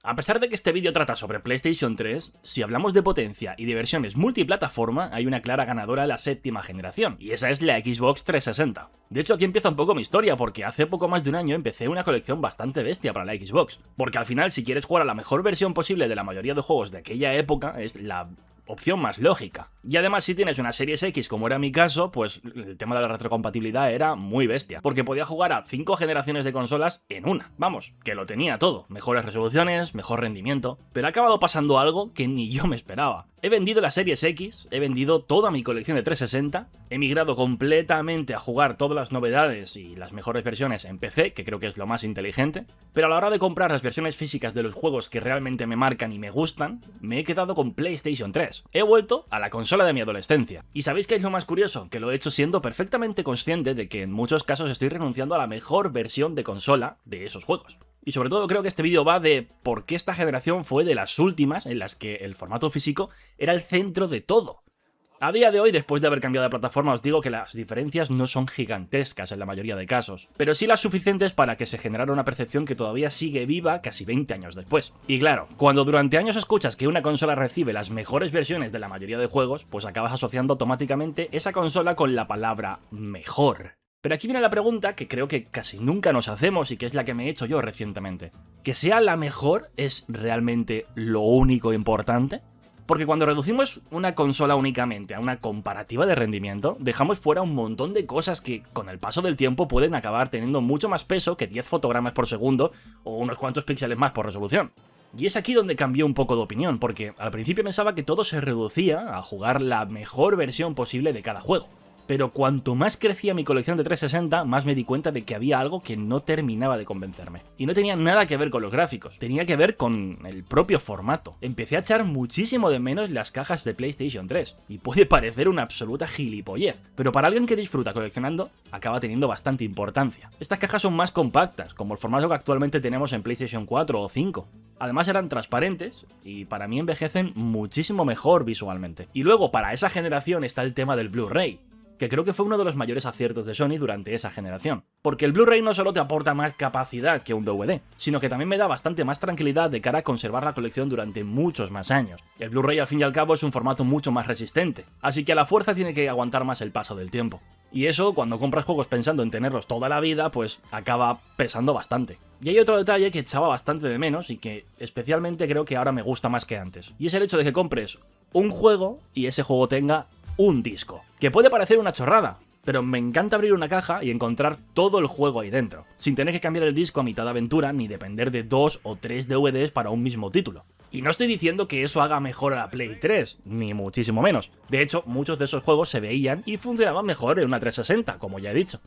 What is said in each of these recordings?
A pesar de que este vídeo trata sobre PlayStation 3, si hablamos de potencia y de versiones multiplataforma, hay una clara ganadora de la séptima generación, y esa es la Xbox 360. De hecho, aquí empieza un poco mi historia, porque hace poco más de un año empecé una colección bastante bestia para la Xbox. Porque al final, si quieres jugar a la mejor versión posible de la mayoría de juegos de aquella época, es la opción más lógica. Y además, si tienes una Series X, como era mi caso, pues el tema de la retrocompatibilidad era muy bestia, porque podía jugar a 5 generaciones de consolas en una. Vamos, que lo tenía todo, mejores resoluciones, mejor rendimiento, pero ha acabado pasando algo que ni yo me esperaba. He vendido la Series X, he vendido toda mi colección de 360, he migrado completamente a jugar todas las novedades y las mejores versiones en PC, que creo que es lo más inteligente, pero a la hora de comprar las versiones físicas de los juegos que realmente me marcan y me gustan, me he quedado con PlayStation 3. He vuelto a la consola de mi adolescencia. ¿Y sabéis qué es lo más curioso? Que lo he hecho siendo perfectamente consciente de que en muchos casos estoy renunciando a la mejor versión de consola de esos juegos. Y sobre todo creo que este vídeo va de por qué esta generación fue de las últimas en las que el formato físico era el centro de todo. A día de hoy, después de haber cambiado de plataforma, os digo que las diferencias no son gigantescas en la mayoría de casos, pero sí las suficientes para que se generara una percepción que todavía sigue viva casi 20 años después. Y claro, cuando durante años escuchas que una consola recibe las mejores versiones de la mayoría de juegos, pues acabas asociando automáticamente esa consola con la palabra mejor. Pero aquí viene la pregunta que creo que casi nunca nos hacemos y que es la que me he hecho yo recientemente. ¿Que sea la mejor es realmente lo único importante? Porque cuando reducimos una consola únicamente a una comparativa de rendimiento, dejamos fuera un montón de cosas que con el paso del tiempo pueden acabar teniendo mucho más peso que 10 fotogramas por segundo o unos cuantos píxeles más por resolución. Y es aquí donde cambié un poco de opinión, porque al principio pensaba que todo se reducía a jugar la mejor versión posible de cada juego. Pero cuanto más crecía mi colección de 360, más me di cuenta de que había algo que no terminaba de convencerme. Y no tenía nada que ver con los gráficos, tenía que ver con el propio formato. Empecé a echar muchísimo de menos las cajas de PlayStation 3, y puede parecer una absoluta gilipollez, pero para alguien que disfruta coleccionando, acaba teniendo bastante importancia. Estas cajas son más compactas, como el formato que actualmente tenemos en PlayStation 4 o 5. Además eran transparentes, y para mí envejecen muchísimo mejor visualmente. Y luego, para esa generación está el tema del Blu-ray, que creo que fue uno de los mayores aciertos de Sony durante esa generación. Porque el Blu-ray no solo te aporta más capacidad que un DVD, sino que también me da bastante más tranquilidad de cara a conservar la colección durante muchos más años. El Blu-ray al fin y al cabo es un formato mucho más resistente, así que a la fuerza tiene que aguantar más el paso del tiempo. Y eso, cuando compras juegos pensando en tenerlos toda la vida, pues acaba pesando bastante. Y hay otro detalle que echaba bastante de menos y que especialmente creo que ahora me gusta más que antes. Y es el hecho de que compres un juego y ese juego tenga un disco. Que puede parecer una chorrada, pero me encanta abrir una caja y encontrar todo el juego ahí dentro, sin tener que cambiar el disco a mitad de aventura ni depender de 2 o 3 DVDs para un mismo título. Y no estoy diciendo que eso haga mejor a la Play 3, ni muchísimo menos. De hecho, muchos de esos juegos se veían y funcionaban mejor en una 360, como ya he dicho.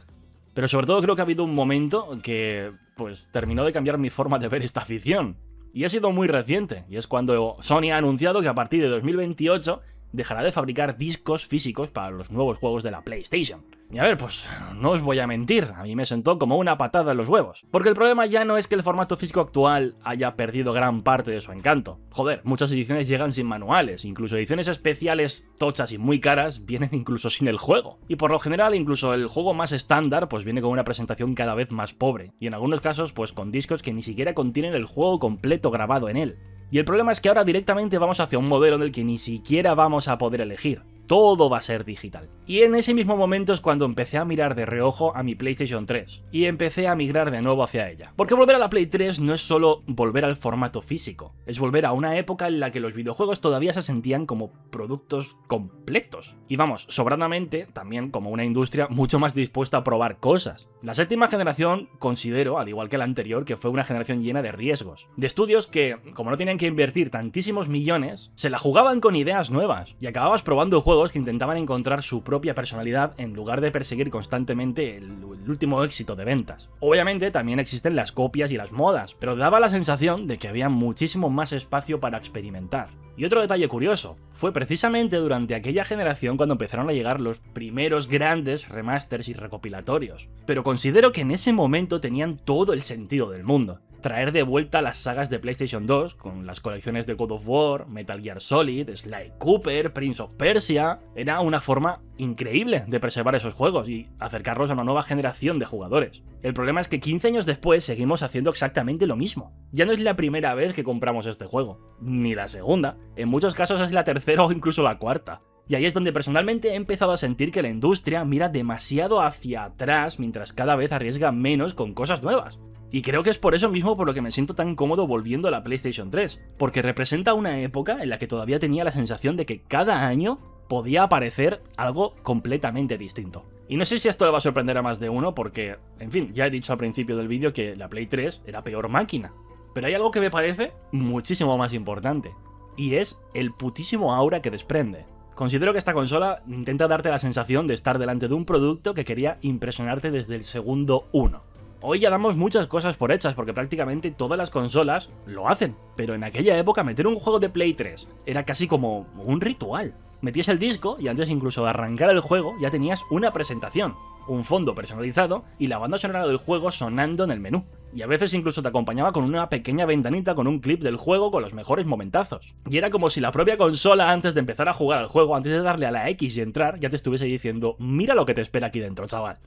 Pero sobre todo creo que ha habido un momento que, pues, terminó de cambiar mi forma de ver esta afición. Y ha sido muy reciente, y es cuando Sony ha anunciado que a partir de 2028 dejará de fabricar discos físicos para los nuevos juegos de la PlayStation. Y a ver, pues no os voy a mentir, a mí me sentó como una patada en los huevos. Porque el problema ya no es que el formato físico actual haya perdido gran parte de su encanto. Joder, muchas ediciones llegan sin manuales, incluso ediciones especiales tochas y muy caras vienen incluso sin el juego. Y por lo general, incluso el juego más estándar pues viene con una presentación cada vez más pobre. Y en algunos casos pues con discos que ni siquiera contienen el juego completo grabado en él. Y el problema es que ahora directamente vamos hacia un modelo en el que ni siquiera vamos a poder elegir. Todo va a ser digital. Y en ese mismo momento es cuando empecé a mirar de reojo a mi PlayStation 3 y empecé a migrar de nuevo hacia ella. Porque volver a la Play 3 no es solo volver al formato físico, es volver a una época en la que los videojuegos todavía se sentían como productos completos. Y vamos, sobradamente, también como una industria mucho más dispuesta a probar cosas. La séptima generación considero, al igual que la anterior, que fue una generación llena de riesgos. De estudios que, como no tenían que invertir tantísimos millones, se la jugaban con ideas nuevas y acababas probando juegos que intentaban encontrar su propia personalidad en lugar de perseguir constantemente el último éxito de ventas. Obviamente también existen las copias y las modas, pero daba la sensación de que había muchísimo más espacio para experimentar. Y otro detalle curioso, fue precisamente durante aquella generación cuando empezaron a llegar los primeros grandes remasters y recopilatorios. Pero considero que en ese momento tenían todo el sentido del mundo. traer de vuelta las sagas de PlayStation 2, con las colecciones de God of War, Metal Gear Solid, Sly Cooper, Prince of Persia. Era una forma increíble de preservar esos juegos y acercarlos a una nueva generación de jugadores. El problema es que 15 años después seguimos haciendo exactamente lo mismo. Ya no es la primera vez que compramos este juego, ni la segunda. En muchos casos es la tercera o incluso la cuarta. Y ahí es donde personalmente he empezado a sentir que la industria mira demasiado hacia atrás mientras cada vez arriesga menos con cosas nuevas. Y creo que es por eso mismo por lo que me siento tan cómodo volviendo a la PlayStation 3, porque representa una época en la que todavía tenía la sensación de que cada año podía aparecer algo completamente distinto. Y no sé si esto le va a sorprender a más de uno porque, en fin, ya he dicho al principio del vídeo que la Play 3 era peor máquina. Pero hay algo que me parece muchísimo más importante, y es el putísimo aura que desprende. Considero que esta consola intenta darte la sensación de estar delante de un producto que quería impresionarte desde el segundo 1. Hoy ya damos muchas cosas por hechas porque prácticamente todas las consolas lo hacen, pero en aquella época meter un juego de Play 3 era casi como un ritual. Metías el disco y antes incluso de arrancar el juego ya tenías una presentación, un fondo personalizado y la banda sonora del juego sonando en el menú. Y a veces incluso te acompañaba con una pequeña ventanita con un clip del juego con los mejores momentazos. Y era como si la propia consola, antes de empezar a jugar al juego, antes de darle a la X y entrar, ya te estuviese diciendo: mira lo que te espera aquí dentro, chaval.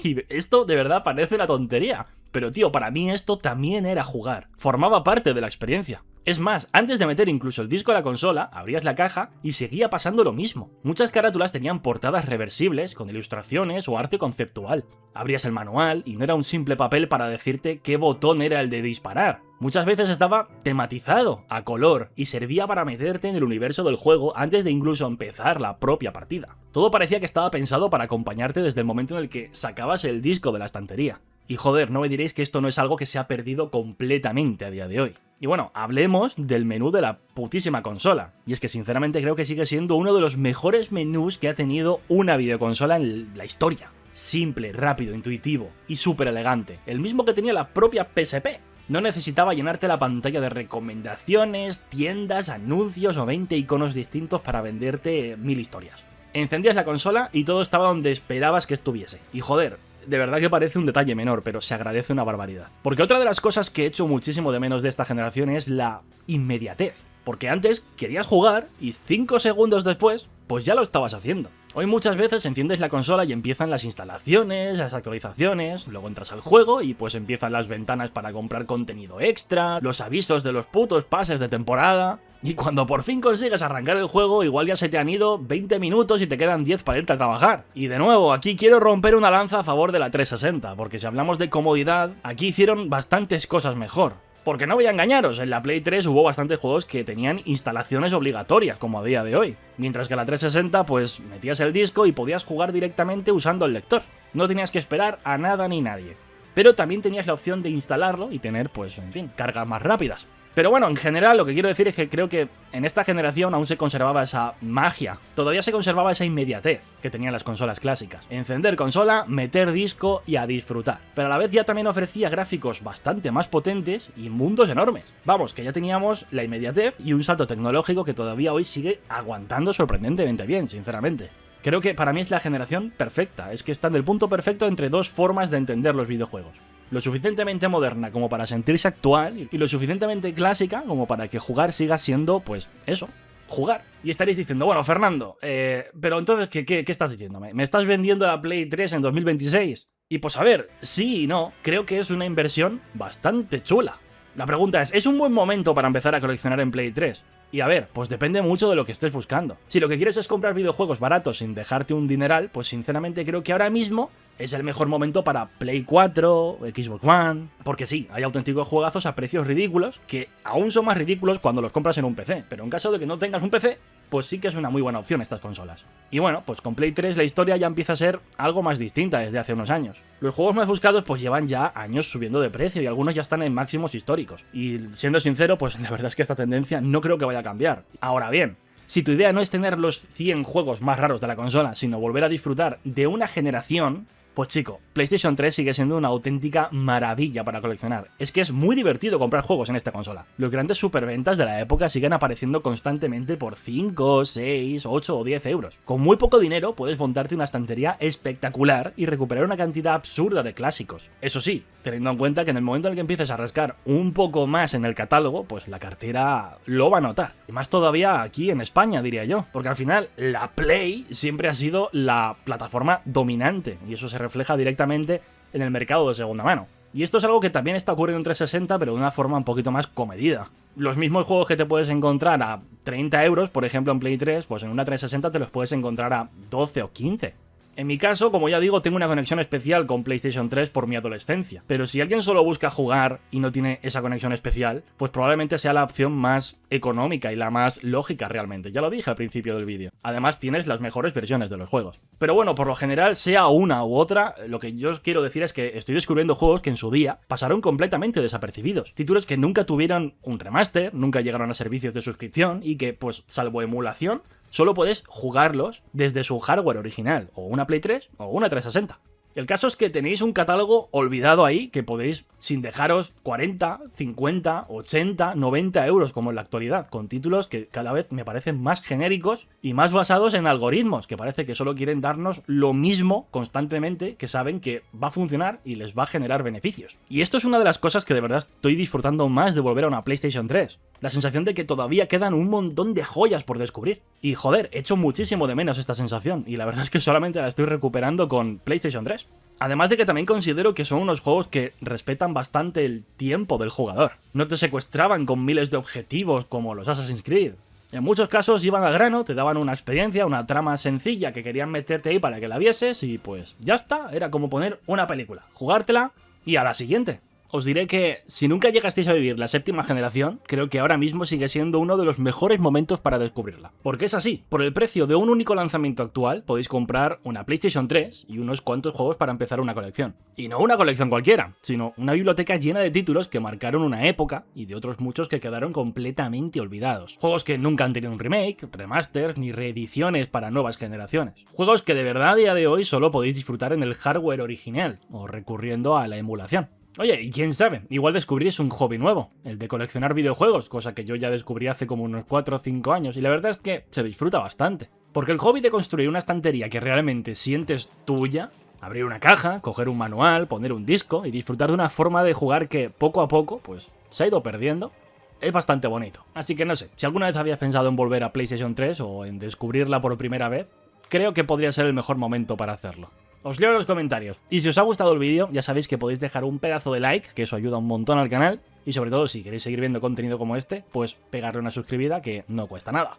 Y esto de verdad parece una tontería, pero tío, para mí esto también era jugar, formaba parte de la experiencia. Es más, antes de meter incluso el disco a la consola, abrías la caja y seguía pasando lo mismo. Muchas carátulas tenían portadas reversibles con ilustraciones o arte conceptual. Abrías el manual y no era un simple papel para decirte qué botón era el de disparar. Muchas veces estaba tematizado, a color, y servía para meterte en el universo del juego antes de incluso empezar la propia partida. Todo parecía que estaba pensado para acompañarte desde el momento en el que sacabas el disco de la estantería. Y joder, no me diréis que esto no es algo que se ha perdido completamente a día de hoy. Y bueno, hablemos del menú de la putísima consola. Y es que sinceramente creo que sigue siendo uno de los mejores menús que ha tenido una videoconsola en la historia. Simple, rápido, intuitivo y súper elegante. El mismo que tenía la propia PSP. No necesitaba llenarte la pantalla de recomendaciones, tiendas, anuncios o 20 iconos distintos para venderte 1000 historias. Encendías la consola y todo estaba donde esperabas que estuviese. Y joder, de verdad que parece un detalle menor, pero se agradece una barbaridad. Porque otra de las cosas que he hecho muchísimo de menos de esta generación es la inmediatez. Porque antes querías jugar y 5 segundos después, pues ya lo estabas haciendo. Hoy muchas veces enciendes la consola y empiezan las instalaciones, las actualizaciones, luego entras al juego y pues empiezan las ventanas para comprar contenido extra, los avisos de los putos pases de temporada. Y cuando por fin consigues arrancar el juego, igual ya se te han ido 20 minutos y te quedan 10 para irte a trabajar. Y de nuevo, aquí quiero romper una lanza a favor de la 360, porque si hablamos de comodidad, aquí hicieron bastantes cosas mejor. Porque no voy a engañaros, en la Play 3 hubo bastantes juegos que tenían instalaciones obligatorias, como a día de hoy. Mientras que la 360, pues metías el disco y podías jugar directamente usando el lector. No tenías que esperar a nada ni nadie. Pero también tenías la opción de instalarlo y tener, pues, en fin, cargas más rápidas. Pero bueno, en general lo que quiero decir es que creo que en esta generación aún se conservaba esa magia. Todavía se conservaba esa inmediatez que tenían las consolas clásicas. Encender consola, meter disco y a disfrutar. Pero a la vez ya también ofrecía gráficos bastante más potentes y mundos enormes. Vamos, que ya teníamos la inmediatez y un salto tecnológico que todavía hoy sigue aguantando sorprendentemente bien, sinceramente. Creo que para mí es la generación perfecta, es que está en el punto perfecto entre dos formas de entender los videojuegos. Lo suficientemente moderna como para sentirse actual y lo suficientemente clásica como para que jugar siga siendo, pues, eso, jugar. Y estaréis diciendo, bueno, Fernando, pero entonces, ¿qué estás diciéndome? ¿Me estás vendiendo la Play 3 en 2026? Y pues a ver, sí y no, creo que es una inversión bastante chula. La pregunta ¿es un buen momento para empezar a coleccionar en Play 3? Y a ver, pues depende mucho de lo que estés buscando. Si lo que quieres es comprar videojuegos baratos sin dejarte un dineral, pues sinceramente creo que ahora mismo es el mejor momento para Play 4, Xbox One... Porque sí, hay auténticos juegazos a precios ridículos, que aún son más ridículos cuando los compras en un PC, pero en caso de que no tengas un PC, pues sí que es una muy buena opción estas consolas. Y bueno, pues con Play 3 la historia ya empieza a ser algo más distinta desde hace unos años. Los juegos más buscados pues llevan ya años subiendo de precio y algunos ya están en máximos históricos. Y siendo sincero, pues la verdad es que esta tendencia no creo que vaya a cambiar. Ahora bien, si tu idea no es tener los 100 juegos más raros de la consola, sino volver a disfrutar de una generación, Pues chico, PlayStation 3 sigue siendo una auténtica maravilla para coleccionar. Es que es muy divertido comprar juegos en esta consola. Los grandes superventas de la época siguen apareciendo constantemente por 5, 6, 8 o 10 euros. Con muy poco dinero puedes montarte una estantería espectacular y recuperar una cantidad absurda de clásicos. Eso sí, teniendo en cuenta que en el momento en el que empieces a rascar un poco más en el catálogo, pues la cartera lo va a notar. Y más todavía aquí en España, diría yo. Porque al final, la Play siempre ha sido la plataforma dominante. Y eso se refleja directamente en el mercado de segunda mano. Y esto es algo que también está ocurriendo en 360, pero de una forma un poquito más comedida. Los mismos juegos que te puedes encontrar a 30 euros, por ejemplo en Play 3, pues en una 360 te los puedes encontrar a 12 o 15. En mi caso, como ya digo, tengo una conexión especial con PlayStation 3 por mi adolescencia. Pero si alguien solo busca jugar y no tiene esa conexión especial, pues probablemente sea la opción más económica y la más lógica realmente. Ya lo dije al principio del vídeo. Además, tienes las mejores versiones de los juegos. Pero bueno, por lo general, sea una u otra, lo que yo os quiero decir es que estoy descubriendo juegos que en su día pasaron completamente desapercibidos. Títulos que nunca tuvieron un remaster, nunca llegaron a servicios de suscripción y que, pues, salvo emulación, solo puedes jugarlos desde su hardware original, o una Play 3 o una 360. El caso es que tenéis un catálogo olvidado ahí que podéis, sin dejaros 40, 50, 80, 90 euros como en la actualidad, con títulos que cada vez me parecen más genéricos y más basados en algoritmos, que parece que solo quieren darnos lo mismo constantemente, que saben que va a funcionar y les va a generar beneficios. Y esto es una de las cosas que de verdad estoy disfrutando más de volver a una PlayStation 3. La sensación de que todavía quedan un montón de joyas por descubrir. Y joder, echo muchísimo de menos esta sensación, y la verdad es que solamente la estoy recuperando con PlayStation 3. Además de que también considero que son unos juegos que respetan bastante el tiempo del jugador. No te secuestraban con miles de objetivos como los Assassin's Creed. En muchos casos iban al grano, te daban una experiencia, una trama sencilla que querían meterte ahí para que la vieses y pues ya está, era como poner una película, jugártela y a la siguiente. Os diré que si nunca llegasteis a vivir la séptima generación, creo que ahora mismo sigue siendo uno de los mejores momentos para descubrirla. Porque es así, por el precio de un único lanzamiento actual podéis comprar una PlayStation 3 y unos cuantos juegos para empezar una colección. Y no una colección cualquiera, sino una biblioteca llena de títulos que marcaron una época y de otros muchos que quedaron completamente olvidados. Juegos que nunca han tenido un remake, remasters ni reediciones para nuevas generaciones. Juegos que de verdad a día de hoy solo podéis disfrutar en el hardware original o recurriendo a la emulación. Oye, y quién sabe, igual descubrís un hobby nuevo, el de coleccionar videojuegos, cosa que yo ya descubrí hace como unos 4 o 5 años, y la verdad es que se disfruta bastante. Porque el hobby de construir una estantería que realmente sientes tuya, abrir una caja, coger un manual, poner un disco y disfrutar de una forma de jugar que poco a poco, pues, se ha ido perdiendo, es bastante bonito. Así que no sé, si alguna vez habías pensado en volver a PlayStation 3 o en descubrirla por primera vez, creo que podría ser el mejor momento para hacerlo. Os leo en los comentarios. Y si os ha gustado el vídeo, ya sabéis que podéis dejar un pedazo de like, que eso ayuda un montón al canal. Y sobre todo, si queréis seguir viendo contenido como este, pues pegarle una suscribida que no cuesta nada.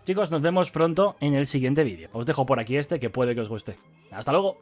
Chicos, nos vemos pronto en el siguiente vídeo. Os dejo por aquí este que puede que os guste. ¡Hasta luego!